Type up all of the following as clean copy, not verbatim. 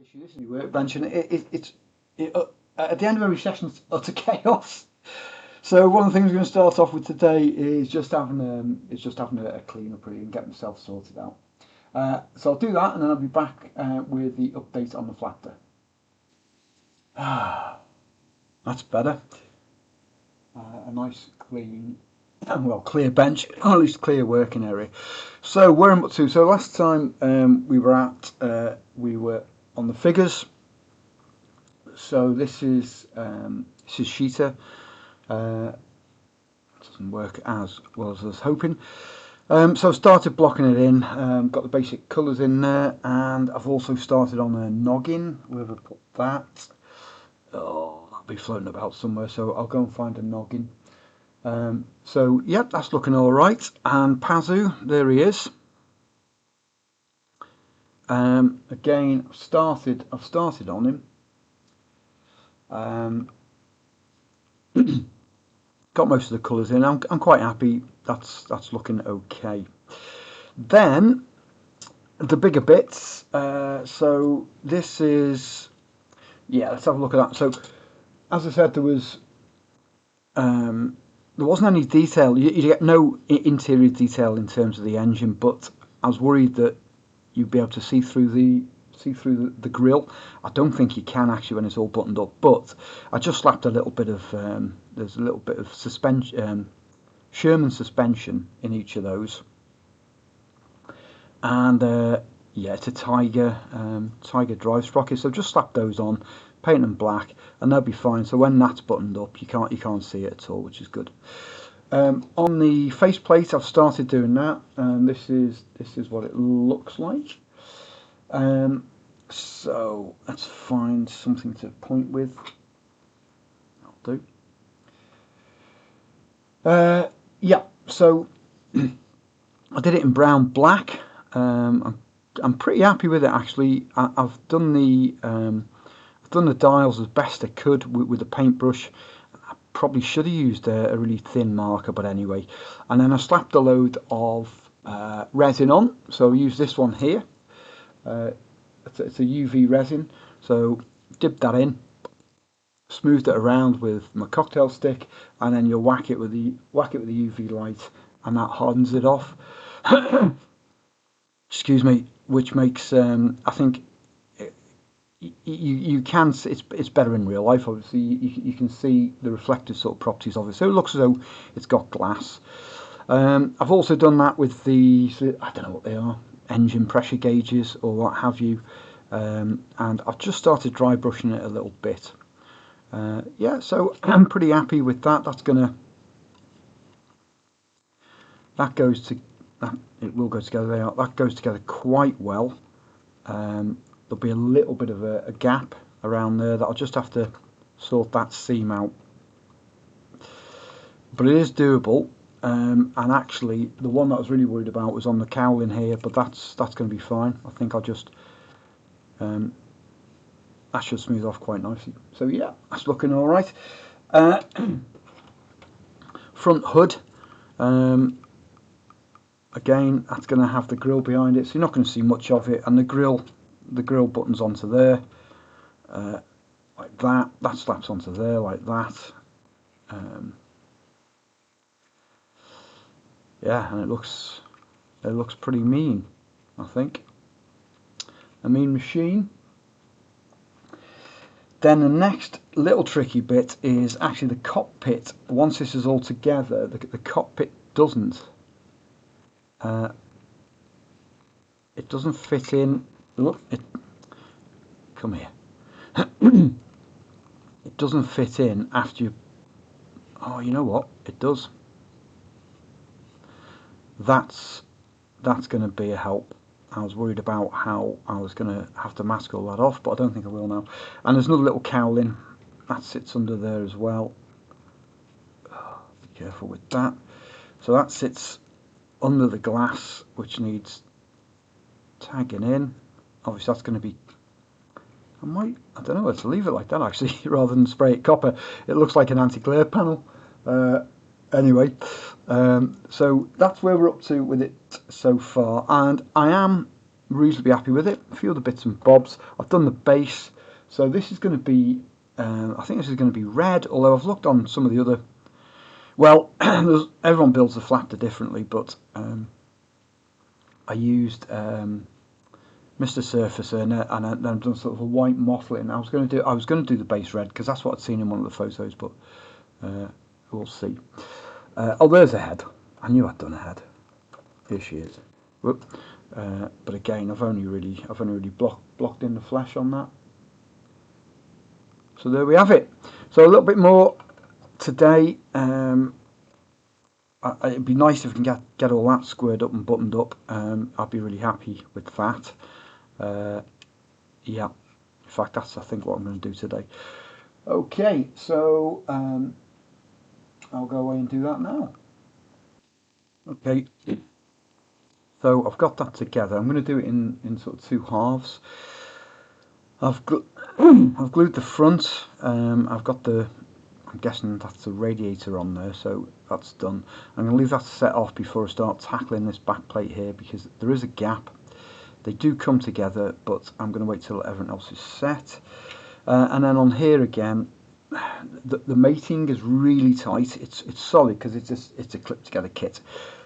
issue. This is a workbench, and at the end of every session, it's utter chaos. So one of the things we're going to start off with today is just having a clean up really and get myself sorted out. So I'll do that, and then I'll be back with the update on the Flaptter. That's better. A nice clean, clear bench, or at least clear working area. So where I'm up to. So last time we were on the figures. So this is Sheeta. Doesn't work as well as I was hoping. So I've started blocking it in. Got the basic colours in there, and I've also started on a noggin. Where have I put that? Oh, that'll be floating about somewhere. So I'll go and find a noggin. So yep, that's looking all right. And Pazu, there he is. Again, I've started on him. Got most of the colours in. I'm quite happy. That's looking okay. Then the bigger bits. So this is, let's have a look at that. So as I said, there wasn't any detail. You get no interior detail in terms of the engine, but I was worried that you'd be able to see through the grill. I don't think you can actually when it's all buttoned up, but I just slapped a little bit of there's a little bit of suspension, Sherman suspension in each of those, and it's a Tiger drive sprocket. So just slap those on, paint them black, and they'll be fine. So when that's buttoned up, you can't see it at all, which is good. On the faceplate, I've started doing that, and this is what it looks like. So let's find something to point with. That'll do. So I did it in brown black. I'm pretty happy with it actually. I've done the dials as best I could with the paintbrush. I probably should have used a really thin marker, but anyway. And then I slapped a load of resin on. So I use this one here. It's a UV resin, so dipped that in, smoothed it around with my cocktail stick, and then you whack it with the UV light, and that hardens it off. Excuse me, which makes I think you can see it's better in real life. Obviously, you can see the reflective sort of properties of it, so it looks as though it's got glass. I've also done that with the, I don't know what they are, engine pressure gauges or what have you, and I've just started dry brushing it a little bit. So I'm pretty happy with that. It will go together there. That goes together quite well. There'll be a little bit of a gap around there that I'll just have to sort that seam out, but it is doable. And actually the one that I was really worried about was on the cowling here, but that's going to be fine. I think I'll just that should smooth off quite nicely. So yeah, that's looking all right. Front hood, again, that's going to have the grill behind it, so you're not going to see much of it. And the grill buttons onto there, like that. That slaps onto there like that. And it looks pretty mean, I think. A mean machine. Then the next little tricky bit is actually the cockpit. Once this is all together, the cockpit doesn't fit in. Look, come here. It doesn't fit in after you. Oh, you know what? It does. That's going to be a help. I was worried about how I was going to have to mask all that off, but I don't think I will now. And there's another little cowling that sits under there as well. Be careful with that. So that sits under the glass, which needs tagging in. Obviously that's going to be, I don't know whether to leave it like that actually rather than spray it copper. It looks like an anti-glare panel. Anyway, so that's where we're up to with it so far, and I am reasonably happy with it. A few other bits and bobs. I've done the base, so this is going to be, I think this is going to be red, although I've looked on some of the other, well, everyone builds the Flaptter differently, but I used Mr. Surfacer and then I've done sort of a white mottling. I was going to do the base red because that's what I'd seen in one of the photos, but we'll see. Oh, there's a head. I knew I'd done a head. Here she is. Whoop. But again, I've only really blocked in the flesh on that. So there we have it. So a little bit more today. It'd be nice if we can get all that squared up and buttoned up. I'd be really happy with that. Yeah, in fact, that's I think what I'm going to do today. Okay, so I'll go away and do that now. Okay, so I've got that together. I'm going to do it in sort of two halves. I've glued the front. I've got the, I'm guessing that's the radiator on there, so that's done. I'm going to leave that set off before I start tackling this back plate here because there is a gap. They do come together, but I'm going to wait till everything else is set. And then on here again, the mating is really tight. It's solid because it's a clip together kit.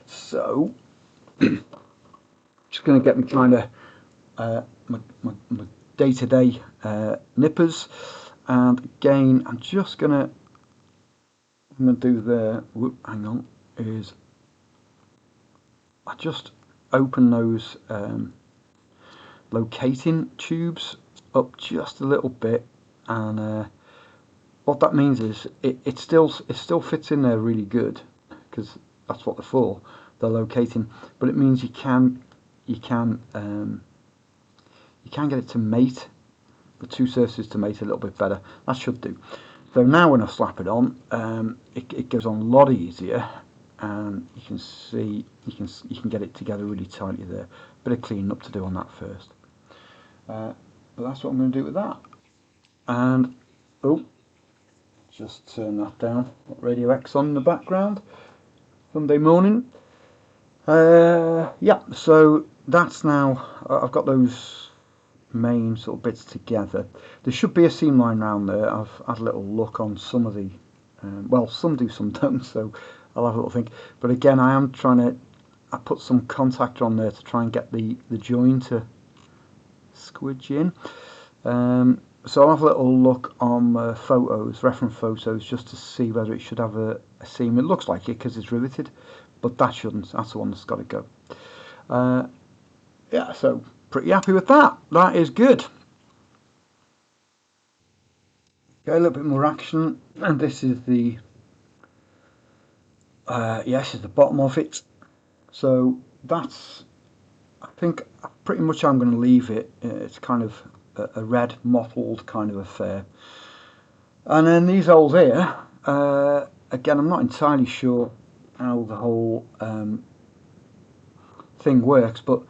So just going to get me kind of my day-to-day nippers, and again I'm going to do there. Whoop, hang on, is I just open those locating tubes up just a little bit, and what that means is it still fits in there really good because that's what they're for. They're locating, but it means you can get it to mate, the two surfaces to mate a little bit better. That should do. So now when I slap it on, it goes on a lot easier, and you can see you can get it together really tightly there. Bit of cleaning up to do on that first. But that's what I'm going to do with that. And oh, just turn that down. Got Radio X on in the background. Sunday morning. Yeah, so that's now. I've got those main sort of bits together. There should be a seam line round there. I've had a little look on some of the. Well, some do, some don't. So I'll have a little think. But again, I am trying to. I put some contactor on there to try and get the join to squidge in. So I'll have a little look on photos, reference photos, just to see whether it should have a seam. It looks like it because it's riveted, but that shouldn't. That's the one that's got to go. Yeah, so pretty happy with that. That is good. Okay, a little bit more action, and this is the yes, is the bottom of it. So that's, I think pretty much I'm going to leave it. It's kind of a red mottled kind of affair. And then these holes here, again, I'm not entirely sure how the whole thing works, but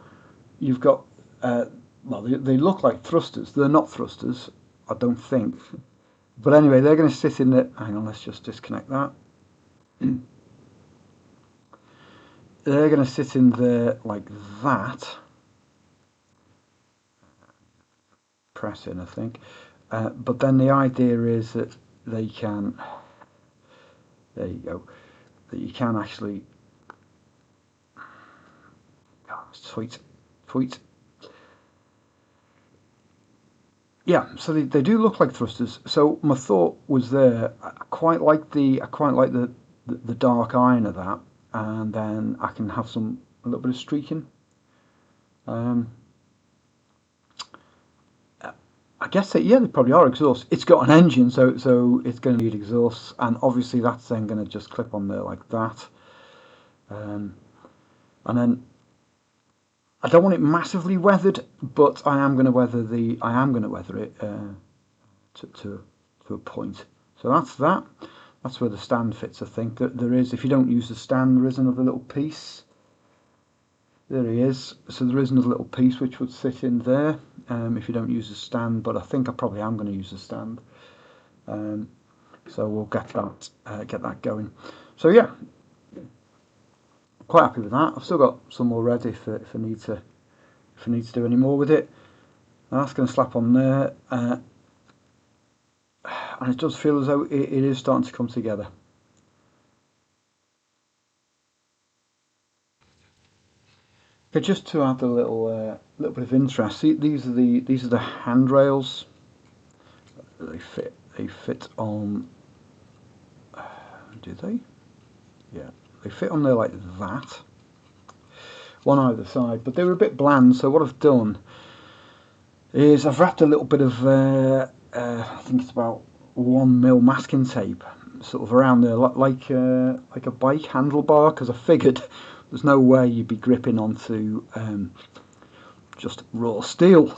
you've got, well, they look like thrusters. They're not thrusters, I don't think. But anyway, they're going to sit in the, hang on, let's just disconnect that. They're going to sit in there like that. Press in, I think. But then the idea is that they can, there you go, that you can actually, oh, sweet. Yeah, so they do look like thrusters. So my thought was there, I quite like the dark iron of that, and then I can have a little bit of streaking. I guess that, yeah, they probably are exhausts. It's got an engine, so it's going to need exhausts, and obviously that's then going to just clip on there like that. And then I don't want it massively weathered, but I am going to weather it to a point. So that's that. That's where the stand fits. I think that there is. If you don't use the stand, there is another little piece. There he is. So there is another little piece which would sit in there if you don't use the stand. But I think I probably am going to use the stand. So we'll get that going. So yeah, quite happy with that. I've still got some more ready if I need to if I need to do any more with it. And that's going to slap on there, and it does feel as though it is starting to come together. Okay, just to add a little bit of interest, see, these are the handrails. They fit on. Do they? Yeah, they fit on there like that, one either side. But they were a bit bland, so what I've done is I've wrapped a little bit of I think it's about 1mm masking tape sort of around there, like a bike handlebar, because I figured there's no way you'd be gripping onto just raw steel,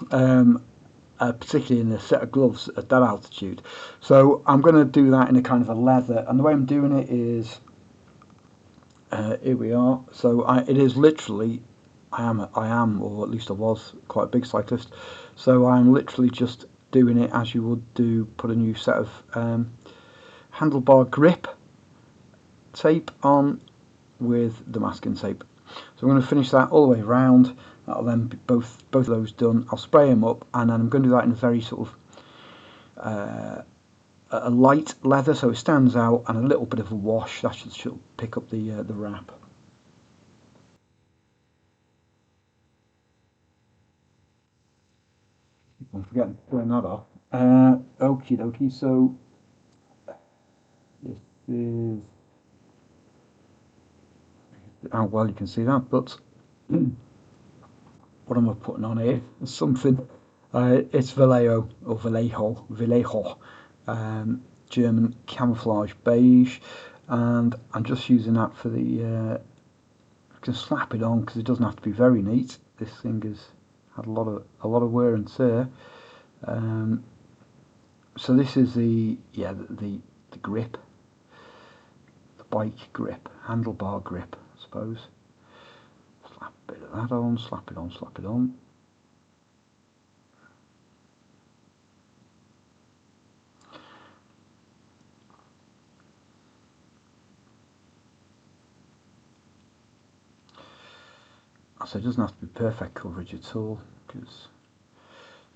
particularly in a set of gloves at that altitude. So I'm going to do that in a kind of a leather, and the way I'm doing it is here we are. So it is literally, I am, or at least I was quite a big cyclist. So I'm literally just doing it as you would do, put a new set of handlebar grip tape on with the masking tape. So I'm going to finish that all the way around. That'll then be both of those done. I'll spray them up, and then I'm going to do that in a very sort of a light leather, so it stands out, and a little bit of a wash. That should pick up the wrap. I'm forgetting to turn that off. Okie dokie. So this is how well you can see that, but what am I putting on here? Something. It's Vallejo or Vallejo, German camouflage beige, and I'm just using that for the. I can slap it on because it doesn't have to be very neat. This thing has had a lot of wear and tear. So this is the grip, the bike grip, handlebar grip, I suppose. Slap a bit of that on, slap it on, slap it on. So it doesn't have to be perfect coverage at all, because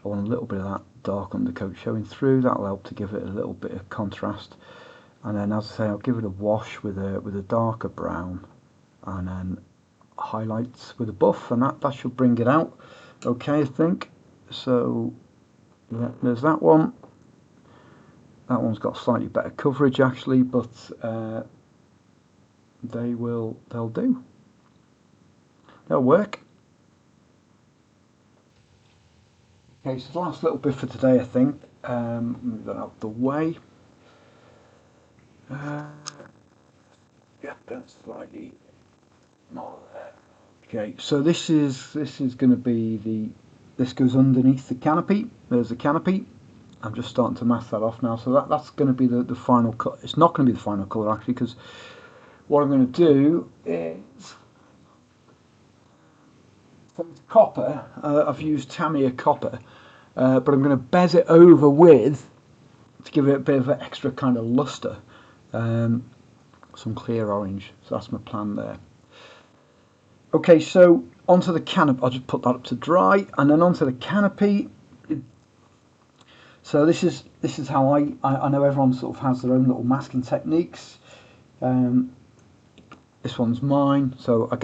I want a little bit of that dark undercoat showing through. That'll help to give it a little bit of contrast. And then, as I say, I'll give it a wash with a darker brown, and then highlights with a buff, and that should bring it out okay, I think. So yeah, there's that one. That one's got slightly better coverage actually, but they'll do. They'll work. Okay, so the last little bit for today, I think. Move that out the way. Yeah, that's slightly more there. Okay, so this is going to be this goes underneath the canopy. There's the canopy. I'm just starting to mask that off now. So that's going to be the final cut. It's not going to be the final colour actually, because what I'm going to do is, for copper, I've used Tamiya copper, but I'm going to bez it over with, to give it a bit of an extra kind of luster, some clear orange. So that's my plan there. Okay, so onto the canopy. I'll just put that up to dry, and then onto the canopy. So this is how I know everyone sort of has their own little masking techniques. This one's mine. So I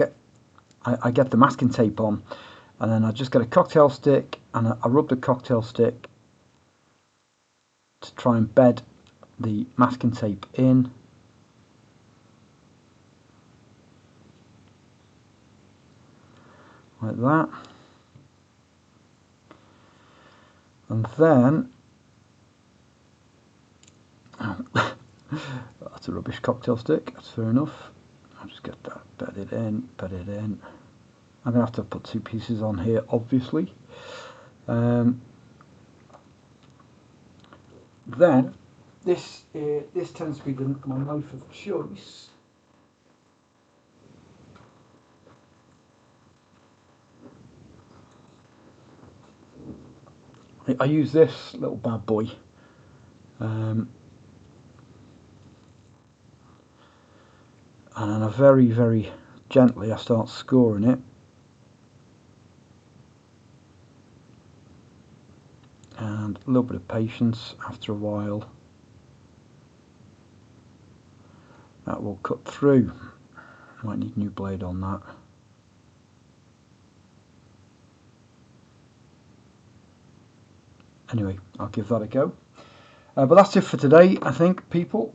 get the masking tape on, and then I just get a cocktail stick, and I rub the cocktail stick to try and bed the masking tape in. Like that. And then that's a rubbish cocktail stick, that's fair enough. I'll just get that bedded in. I'm gonna have to put two pieces on here, obviously. Then this tends to be my knife of choice. I use this little bad boy. And then I very gently I start scoring it. and a little bit of patience. After a while that will cut through. Might need a new blade on that. Anyway, I'll give that a go. But that's it for today, I think, people.